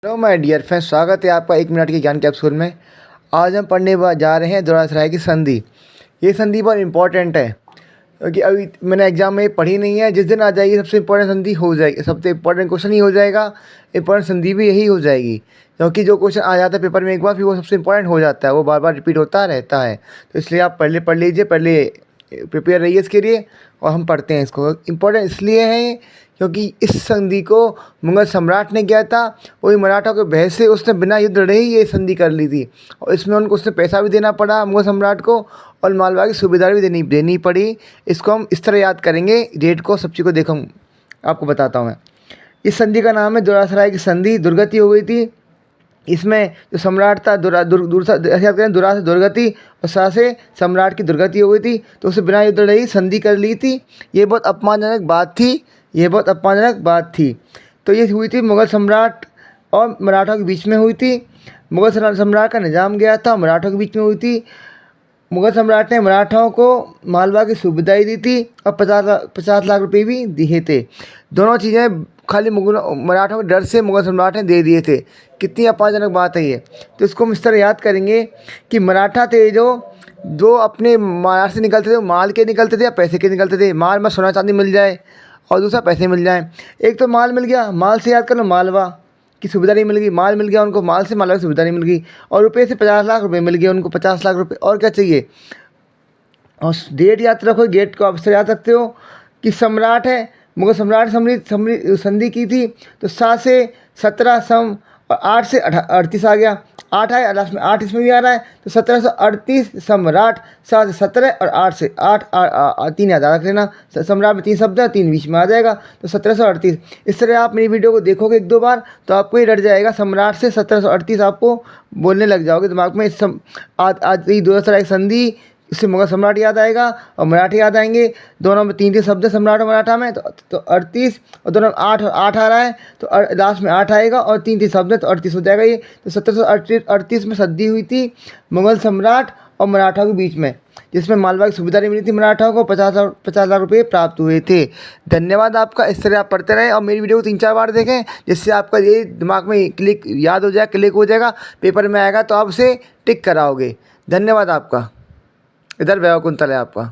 Hello my dear friends, स्वागत है आपका 1 मिनट के ज्ञान कैप्सूल में। आज हम पढ़ने जा रहे हैं दोहरासराय की संधि। ये संधि बहुत इंपॉर्टेंट है क्योंकि अभी मैंने एग्जाम में पढ़ी नहीं है। जिस दिन आ जाएगी सबसे इंपॉर्टेंट संधि हो जाएगी, सबसे इंपॉर्टेंट क्वेश्चन ही हो जाएगा, इंपॉर्टेंट संधि भी यही हो जाएगी। क्योंकि जो क्वेश्चन आ जाता है पेपर में एक बार, फिर वो सबसे इंपॉर्टेंट हो जाता है, वो बार बार रिपीट होता रहता है। तो इसलिए आप पहले पढ़ लीजिए, पहले प्रिपेयर रहिए इसके लिए। और हम पढ़ते हैं इसको। इम्पोर्टेंट इसलिए है क्योंकि इस संधि को मुगल सम्राट ने किया था। वही मराठा के बहस से उसने बिना युद्ध लड़े ही ये संधि कर ली थी। और इसमें उनको उसने पैसा भी देना पड़ा मुगल सम्राट को, और मालवा की सुविधा भी देनी पड़ी। इसको हम इस तरह याद करेंगे, डेट को, सब चीज़ को देखो आपको बताता हूँ मैं। इस संधि का नाम है दोहरासराय की संधि। दुर्गति हो गई थी इसमें। जो सम्राट था याद करें, दुरा से दुर्गति और सा से सम्राट की दुर्गति हो गई थी। तो उसे बिना युद्ध लड़े ही संधि कर ली थी। ये बहुत अपमानजनक बात थी। तो ये हुई थी मुगल सम्राट और मराठा के बीच में हुई थी। मुगल सम्राट का निजाम गया था, मराठा के बीच में हुई थी। मुगल सम्राट ने मराठाओं को मालवा की सुविधाएं दी थी और 50 लाख रुपए भी दिए थे। दोनों चीज़ें खाली मराठों के डर से मुगल सम्राट ने दे दिए थे। कितनी अपमानजनक बात है ये। तो इसको हम इस तरह याद करेंगे कि मराठा थे जो अपने महाराष्ट्र से निकलते थे, माल के निकलते थे या पैसे के निकलते थे। माल में सोना चांदी मिल जाए और दूसरा पैसे मिल जाए। एक तो माल मिल गया, माल से याद कर लो, मालवा की सुविधा नहीं मिल गई। माल मिल गया उनको, माल से मालवा की सुविधा नहीं मिल गई। और रुपये से 50 लाख रुपए मिल गए उनको, 50 लाख रुपए। और क्या चाहिए। और डेट याद रखो, डेट को आप से याद रखते हो कि सम्राट है, मुगल सम्राट संधि की थी। तो 7 से 17 सम और 8 से 38 आ गया। 8 है लास्ट में, 8 इसमें भी आ रहा है। तो 1738 सम्राट, 7 से 17 और 8 से 8 3 याद रख लेना। सम्राट में 3 शब्द है, 3 बीच में आ जाएगा। तो 1738। इस तरह आप मेरी वीडियो को देखोगे 1-2 बार तो आपको ये डर जाएगा। सम्राट से 1738 आपको बोलने लग जाओगे दिमाग में। आज ये दोहरासराय संधि, इससे मुगल सम्राट याद आएगा और मराठी याद आएंगे। दोनों में 3 शब्द है सम्राट और मराठा में। तो 38 और दोनों में 8 आ रहा है। तो लास्ट में 8 आएगा और 3 शब्द है, तो 38 हो जाएगा ये। तो 1738 में संधि हुई थी मुगल सम्राट और मराठा के बीच में, जिसमें मालवा की सुविधा नहीं मिली थी। मराठाओं को 50 लाख रुपये प्राप्त हुए थे। धन्यवाद आपका। इस तरह आप पढ़ते रहें और मेरी वीडियो को 3-4 बार देखें, जिससे आपका ये दिमाग में याद हो जाए, क्लिक हो जाएगा। पेपर में आएगा तो आप उसे टिक कराओगे। धन्यवाद आपका। इधर वैकुंठल है आपका।